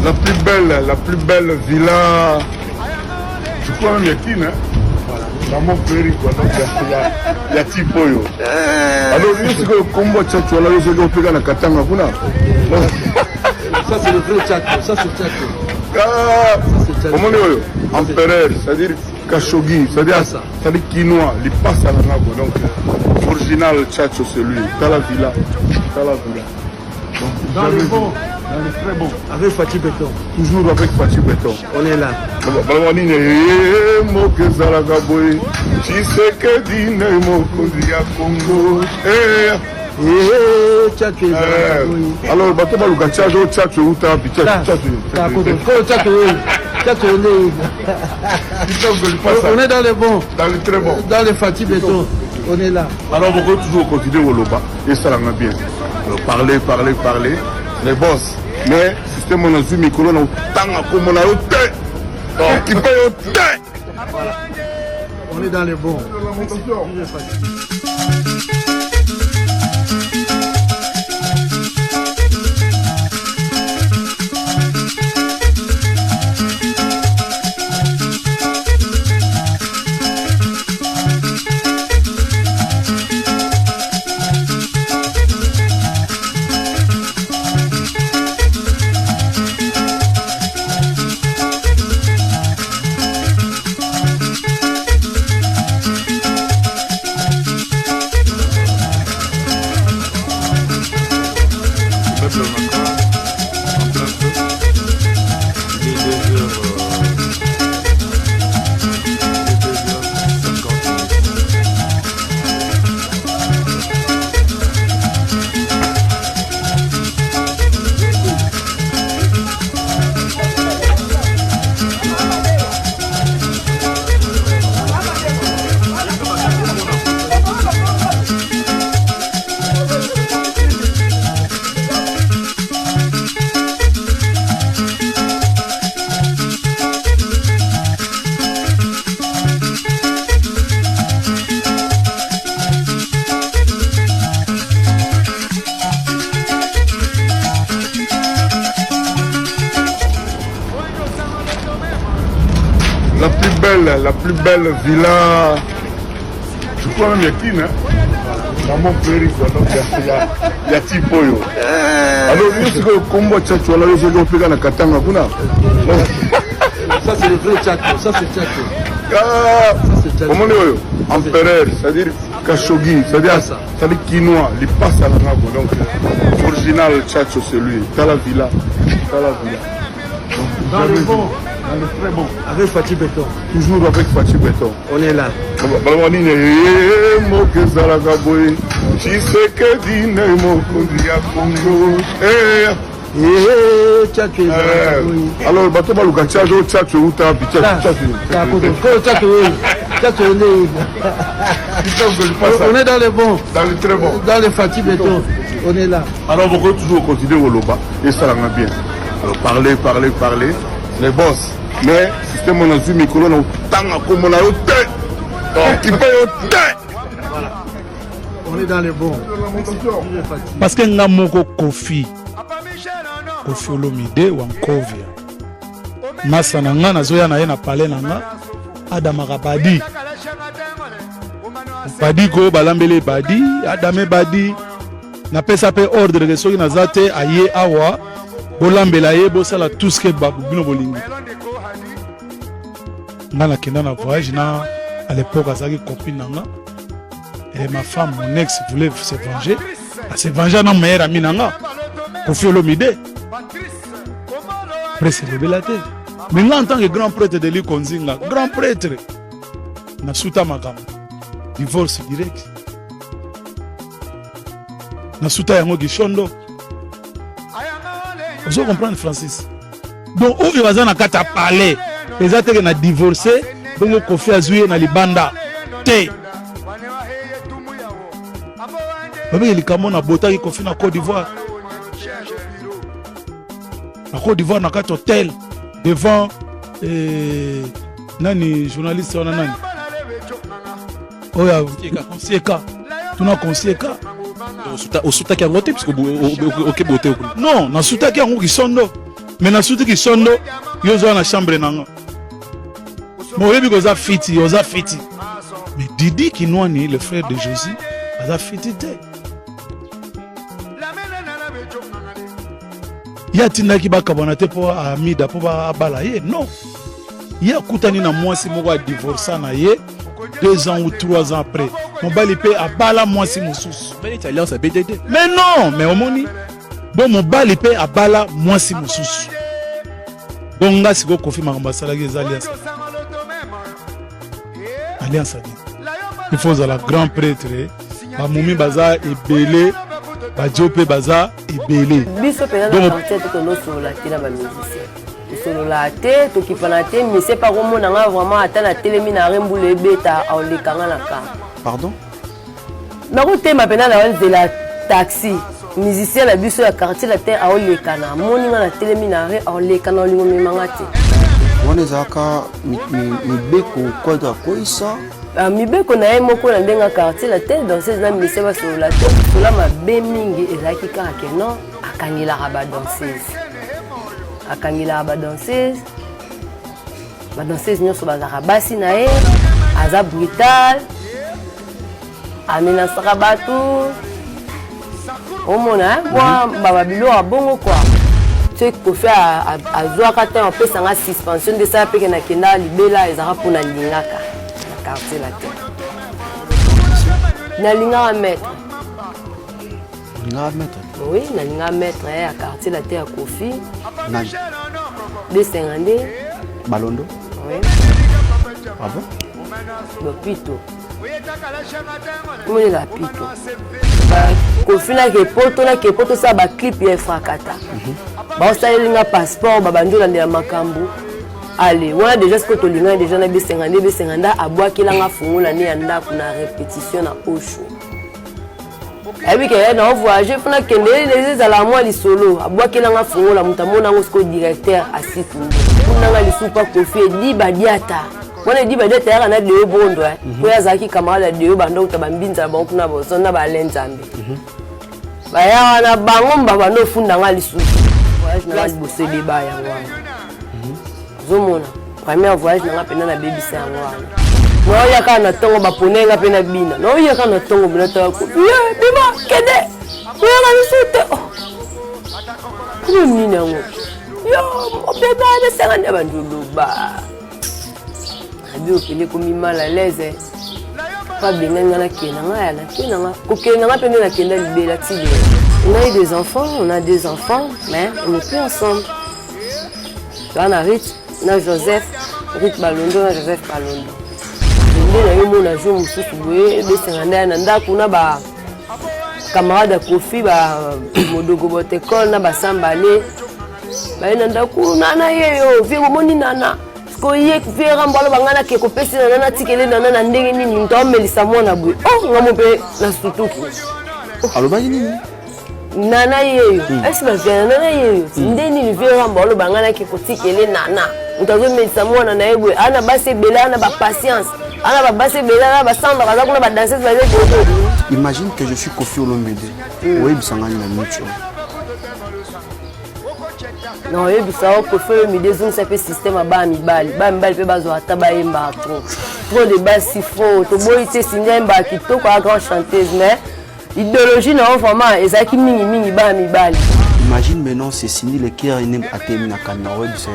la plus belle villa. Je crois même Yakine, hein? Dans mon péri, quoi. Donc, il y a Tipoyo. Alors, je sais que le combo tchatcho, là, je vais au na Katanga, vous ça, c'est le vrai tchatcho. Ça, c'est tchatcho. Comment on dit empereur, c'est-à-dire Khashoggi, c'est-à-dire quinoa, il passe à la nago. Donc, original tchatcho, c'est lui. T'as la villa. Dans le bon. Dans le très bon. Avec Fatih Béton. Toujours avec Fatih Béton. On est là. Alors, on est dans le bon. Dans le très bon. Dans le Fatih Béton. On est là. Alors, on peut toujours continuer au Loba. Et ça, on a bien. Alors, parler. Les boss. Mais, système on a vu micro, on a autant comme on a autant. Qui paye autant. On est dans le bon. La plus belle villa. Je crois même Yakine, hein? Dans mon péri, quoi. Donc, il y a Tipoyo. Alors, je sais que le combo tchatcho, là, je vais au na Katanga, vous ça, c'est le vrai tchatcho. Ça, c'est tchatcho. Comment on dit empereur, c'est-à-dire Khashoggi, c'est-à-dire quinoa, il passe à la nago. Donc, original tchatcho, c'est lui. T'as la villa. Dans le bon. Dans le très bon. Avec Fatih Béton. Toujours avec Fatih Béton. On est là. Alors, bateau baluka tchatcho tchatcho uta on est dans le bon. Dans le très bon. Dans le Fatih Béton. On est là. Alors, on peut toujours continuer au Loba. Et ça, on a bien. Alors, parler. Les boss. Mais, système on a vu micro, on a autant comme on a autant. Qui paye autant. On est dans le bon. Parce que nga moko Kofi Olomide ou Ankovia. Masa na nga nazoya na ye na palais na nga Adamaka Badi. Badi ko balambele Badi, Adame Badi. Na pesa pe ordre que soki nazate aye awa bolambela ye bosala tout ce que babino bolingi. Nga nakenda na voyage na à l'époque azaki copine nanga. Et ma femme, mon ex, voulait se venger. Elle s'est vengée dans meilleur ami nanga. Kofi Olomide. Après, c'est levé la tête. Mais là, en tant que grand prêtre de l'île Konzinga, grand prêtre, Nasuta Magam, divorce direct. Nasuta Yango Gishondo. Vous comprenez, Francis? Donc, où il va dans la palais, les autres ont divorcé, donc Kofi Azouye na libanda. Té. Il y a un bota qui confie na Côte d'Ivoire. La Côte d'Ivoire n'a qu'un hôtel devant nani journaliste on a nani. Oh ya Konseka. Tu n'as Konseka. Au soutaki en côté parce que au beauté. Non, na soutaki en Gisondo. Mais na surtout qui sondo yo zo na chambre nanga. Mo yebi ko za fiti, yo za fiti. Mais Didi Kinwani, le frère de Josie, a fiti te. Ya tindaki bakabona te po amida po ba balaye. Non. Ya kutani na mwasi moko a divorcé na ye 2 ans ou 3 ans après. Mon balipe a bala mwasi mususu. Mais l'Italien c'est BDD. Mais non, mais omoni. Bon mon balipe a bala mwasi mususu. Donc nga siko kofi makamba sala ke alliance. Alliance. Il faut à la grand prêtre. Ba mumi baza ebele, ba jope baza ebele. Biso pena na quartier to no solo la tina ba musicien. Solo la te to ki pana te mais c'est pas comment na vraiment ata na telemi na rembule beta au le kanga na ka. Pardon? Na ko te ma pena na de la taxi. Musicien la biso ya quartier la te au le kana. Moni na telemi na re au le kana lingo mi mangate. Wana zaka mi beko kwa da koisa. Mibeko na ye moko na ndenga quartier la tête danseuse na ministère ba sur la tête cela ma be mingi ezaki kaka non akangila ba danseuse nyoso bazaka basi na ye aza brutal amena saka batu omona moi baba bilo abongo quoi c'est pour faire azwaka te on peut sanga suspension de ça pe na kenda libela ezaka pona lingaka quartier la tête. Nalinga mettre. Oui, nalinga mettre à quartier la tête à Kofi. Nage. De 50. Balondo. Oui. Ah bon? Le pito. Comment est la pito? Kofi na ke poto ça ba clip ya frakata. Ba ça linga passeport ba banjo na makambo. Allez, on a déjà ce que tu as déjà na B50 à boire qui l'a fungola ni anda kuna répétition na osho. Et puis que dans voyage funa kende les alarmes li solo à boire qui l'a fungola mutamona ngo directeur assis tout. On a li soupa Kofi di badiata. On a dit badiata ya na de bondo ko ya zaki kamala de bando utabambinza ba kuna boso na ba lenzambe. Ba ya na bangomba ba no funda ngali soupa. Voyage na li bosse débat ya wana. Zomona premier voyage na pena na baby sa ngwana no ya kana tongo baponenga pena bina no ya kana tongo bulata ko ye bima kede ya kana sute ko ni nango yo obeba de sanga bandulo ba abi okele ko mi mal à l'aise pas bien ngana kena ko kena pena na kenda libela tili on a eu des enfants mais on n'est plus ensemble on a na Joseph Balondo na Joseph Balondo. Ndé na yo na jour mususu boye be senganda na ndako na ba camarade Kofi ba modogo bote école na ba sambale. Ba na ndako nana yeyo vi moni nana. Sko ye vi rambalo bangana ke ko pesi na nana tikele nana na ndenge nini ntomelisa mona boye. Oh ngamo pe na sutuki. Aloba nini? Nana yeyo. Est-ce que bien nana yeyo? Ndeni ni vi rambalo bangana ke ko tikele nana. Utazo melisa mwana na yebwe ana base bela na ba patience ana ba base bela na ba samba kaza kuna ba danseuse ba zeto. Imagine que je suis Kofi Olomide. Oui, bisangani na mucho. Non, ye bisao Kofi Olomide zone ça fait système ba mibali pe bazo ata ba yemba trop de basse si faux to boy te singemba kitoko a grand chanteuse mais idéologie na vraiment ezaki mingi ba mibali. Imagine maintenant c'est Cindy le qui a une atemi na kana web c'est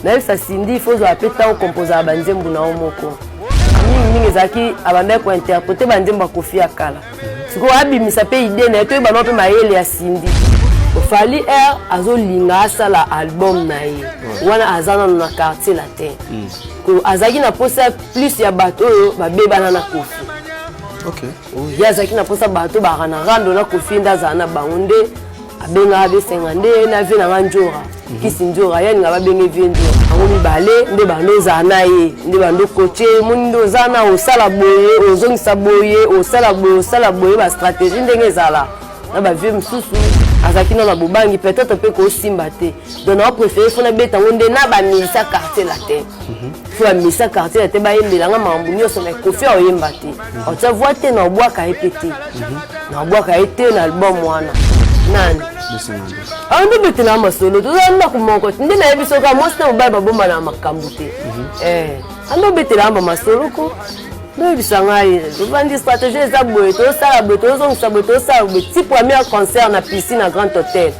na ça Cindy il faut appeler tant composer à banzembu na omoko mingi ezaki abambe ko interpréter banzembu Kofi akala siko abimisa pe idée na to ba no pe mayele ya Cindy ofali air azolinga sala album na ye wana azana na quartier la terre ko azaki na posa plus ya bato ba bebana na Kofi. OK ya azaki na posa bato ba kana rando na Kofi ndaza na bangonde abenga be 50 na vie na njora kisinjora yani ngaba benge viendo ngoni bale nde bando zana ye nde bando coaché mundo zana osala boye ozongisa boye osala boye ba stratégie ndenge zala na ba vie msusu azaki na bobangi peut-être pe ko simba te donc on préfère fona beta nde na ba misa quartier la terre faut la misa quartier la terre ba yembela nga mambu nyoso na Kofi o yemba te o tsa voite na obwaka epete na obwaka ete na album wana nani ando betela masolo tozanda kumoko nde na yebi soka mwasi na mobali babomba na makambo te ando betela amba masolo ko noyebisa ngai tobandi stratégie eza boye tozosala boye tozongisa boye tozosala boye ti premier concert na piscine à Grand Hôtel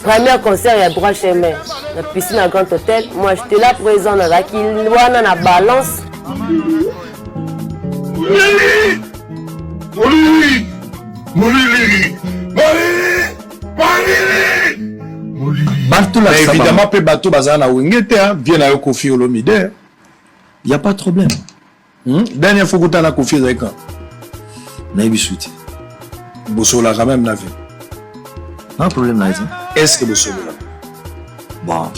premier concert ya droit chemin na piscine à Grand Hôtel moi j'étais là présent nazalaki wana na balance évidemment pe bateau bazala na wenge te bien na yo Koffi Olomide il y a pas de problème. Dernière fois que tu as Koffi avec quand Naïbi Souti. Bossola quand même n'a vu. Pas de problème là. Est-ce que Bossola bon,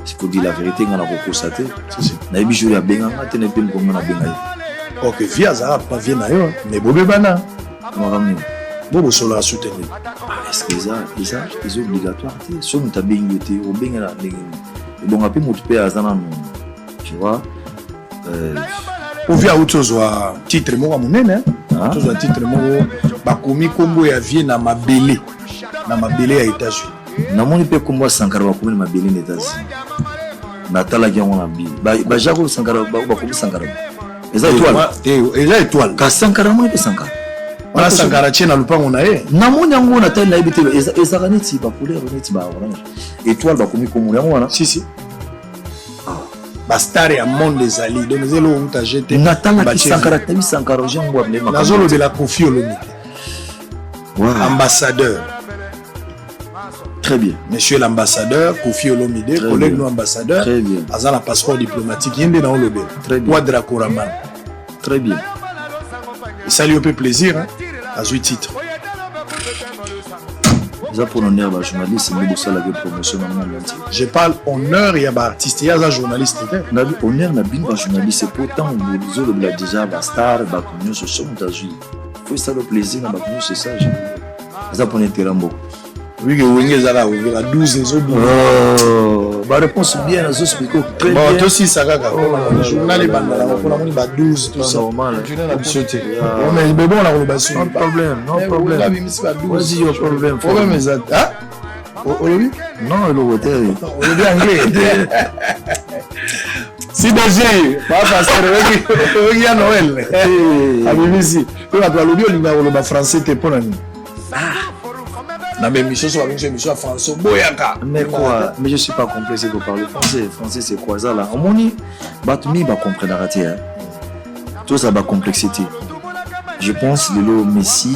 il faut dire la vérité, on a constaté. Naïbi Souti a bien maté pas comme on a bien. Ok, via ça pas bien ailleurs, mais Bobé Bana. On va ramener. Bossola a soutenu. Est-ce que ça c'est obligatoire? Si on t'a bien été, on bien là. Bon après mon père azana tu vois. Ovia utozwa titre moko munene utozwa titre moko bakomi kombo ya vie na mabele ya États-Unis namoni pe kombo Sankara bakomi na mabele na États-Unis natala yango na bi ba Jacob Sankara bakomi Sankara eza étoile ka Sankara mo pe Sankara wana Sankara tient na lupango na ye namoni yango na tali na ibite eza neti ba couleur neti ba orange étoile bakomi kombo yango wana si Bastar ya monde ezali donc zelo uta jeté natanga Sankara tabi Sankara jango abema nazolo de la Koffi Olomide ambassadeur très bien monsieur l'ambassadeur Koffi Olomide collègue nous ambassadeur azana passeport diplomatique yende na olobe Quadra Koraman très bien et ça lui fait plaisir à jouer titre pour l'honneur de journaliste, promotion je parle honneur et artiste, il y a un journaliste. Honneur n'a bien journaliste, pourtant on dit déjà la star, il faut ça le plaisir, c'est ça. Ça pour l'intérêt beaucoup. Oui, que vous avez la 12 et ma réponse bien, je explique très bien. Bon, toi aussi, ça va. Le journal est bandala, on a 12, tout ça. Normal. Mais bon, on a le bassin. Non problème, non problème. Vas-y, il y a problème. Problème, c'est ça. Aujourd'hui? Non, le hôtel. Aujourd'hui, anglais. Si déjà, papa, c'est le Noël. À BBC. Quand on a l'audio, on a le français, t'es pas l'ami. Non mais monsieur français boyaka. Mais quoi? Mais je suis pas complexé pour parler français. Français c'est quoi ça là? On dit batumi va comprendre raté. Tout ça va complexité. Je pense le Messi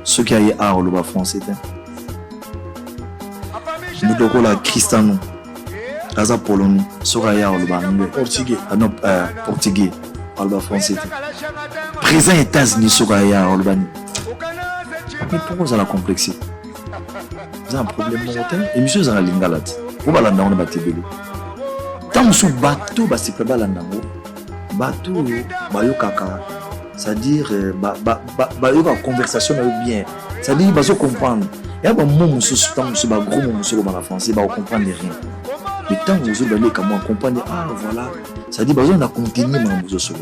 ce qui a eu à le français. Nous devons la Cristiano. Kaza Pologne, ce qui a eu le anglais. Portugais. Ah non portugais. Le français. Présent États-Unis ce qui a eu le mais pourquoi vous avez la complexité? Vous avez un problème mortel? Et monsieur, vous avez la lingala. Vous avez la lingala, vous avez la tant que vous bateau, c'est pas la lingala. Bateau, c'est-à-dire, la conversation est bien. C'est-à-dire, vous comprendre. Il y a un moment où vous avez un gros moment où vous français, vous ne comprenez rien. Mais tant que vous allez comprendre, ah voilà, c'est-à-dire, vous avez continué à vous sauver.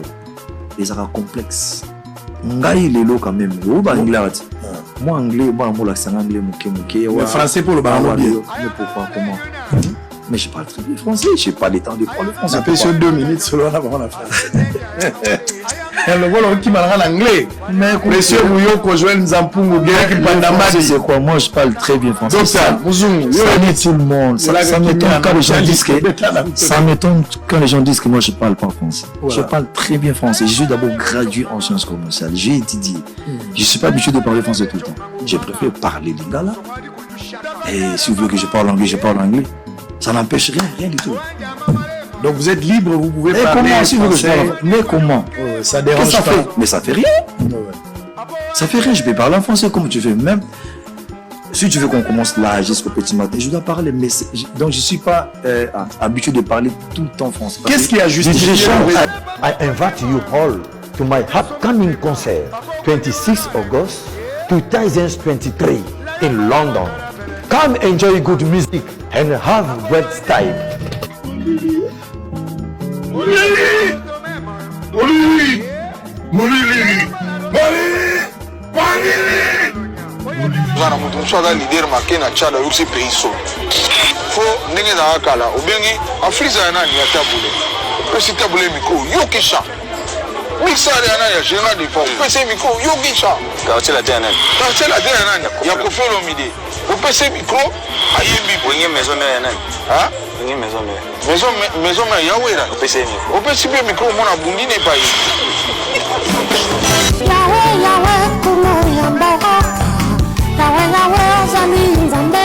Et ça va complexe. Ngai lelo quand même. Anglais. Moi anglais, moi l'accent anglais le français pour le baron bien. Mais pourquoi comment? Mais je parle très bien français, je n'ai pas le temps de parler français. Ça fait sur 2 minutes seulement avant la français. Le vol qui m'a rendu anglais. Mais monsieur Mouyoko Joël Nzampungu Guerre Pandamadi. C'est quoi? Moi je parle très bien français. Donc ça, ça met tout le monde. Ça m'étonne quand les gens disent que ça m'étonne quand les gens disent que moi je parle pas français. Je parle très bien français. Je suis d'abord gradué en sciences commerciales. J'ai étudié. Je ne suis pas habitué de parler français tout le temps. Je préfère parler lingala. Et si vous voulez que je parle anglais, je parle anglais. Ça n'empêche rien du tout. Donc vous êtes libre, vous pouvez parler comment, si français. Mais comment? Ça dérange ça pas. Mais ça fait rien. Ça fait rien, je peux parler en français comme tu veux. Même si tu veux qu'on commence là jusqu'au petit matin, je dois parler. Mais donc je ne suis pas habitué de parler tout le temps français. Qu'est-ce qui a justifié? I invite you all to my upcoming concert, 26 August 2023 in London. Come enjoy good music and have great time. Molili! Zana mutu mswaga leader makena chala yoksi pays so. Fo ndenge za akala obengi Afriza ya nani ya tabule. Pesi tabule miko yokisha. Mixare ya nani ya général de force. Pesi miko yokisha. Quartier latin nani? Quartier latin ya nani? Ya kofelo mide. Pesi miko ayembi Wengi maison mère ya nani? Hein? Wengi maison mère. Maison mère ya wera. Pesi miko. Pesi be miko mona bundine pa yi. Yawe kumo yambaka. Yawe ozali nzambe.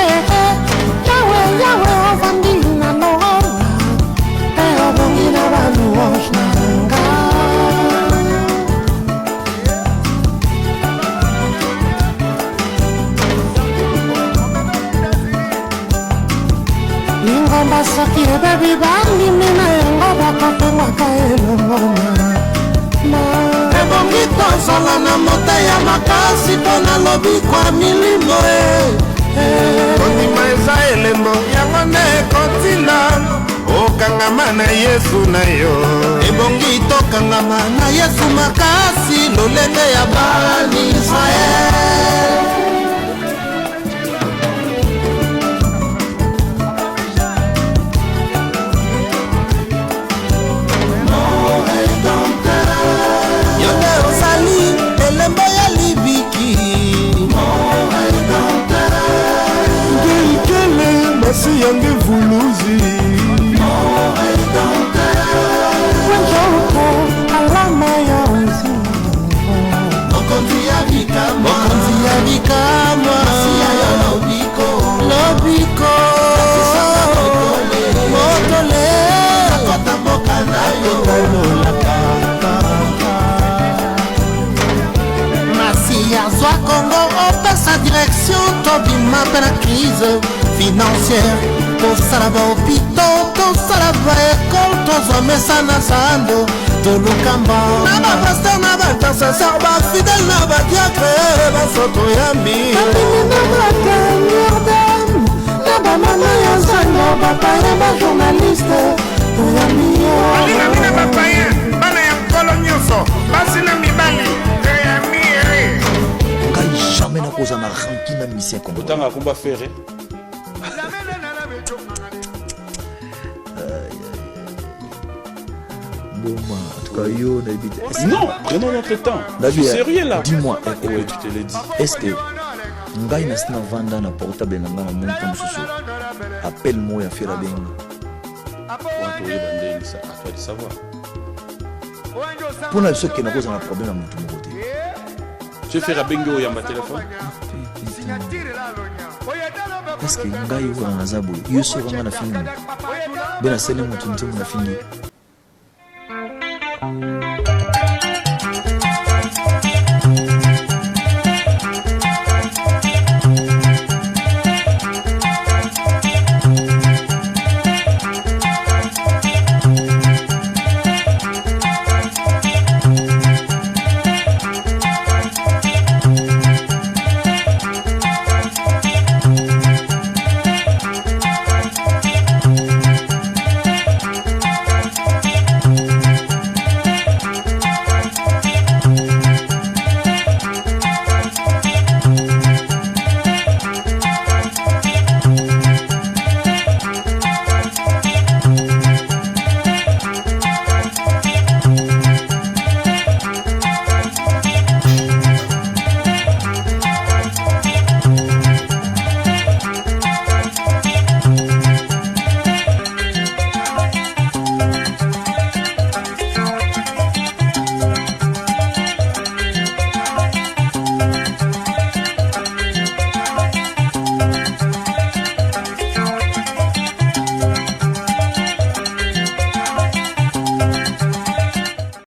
Yawe ozali na nohona. Eyo bongi na banu oshnanga. Ingomba soki ebebi bangi mina yango bakapengwaka elongona. Ebongi tozala na mota ya makasi mpo nalobi kwa milimo kondima eza elembo yango nde ekotila okangama na Yesu na yo ebongi tokangama na Yesu makasi lolenge ya bani Israel. Elembo ya libiki Ngeikele basi yange vuluzi Wanjoko alama ya ozi Mokonzi ya bikamwa Masi ya yo lobiko Motole Akota mboka na yo Azwa Congo opesa direction tobima mpe na crise financière tosalaba opito tosalaba ekole tozwa mesa na zando tolukamba na bapaster na baintercesseur bafidele na badiacre basoto yambi na bakanirdan na bamana ya zando bapaya bajournaliste toyambi alingami na bapaya bana ya nkolo nyonso basi na mibali jamais na koza na rancune na misien comme Otanga kumba faire. Boma, en tout cas yo na bité. Non, prenons notre temps. Je suis sérieux là. Dis-moi, oui, tu te l'ai dit. est-ce que ngai na sina vanda na portable na ngana monta mususu appelle moi ya faire benga. Pour toi bandeni ça, à toi de savoir. Pour na ceux qui na koza na problème na mutu mokote. Tu fais Rabengo yamba téléphone. Est-ce que ngai wana na zabo yo so ngana fingi. Bena sele mutu ntimu na fingi.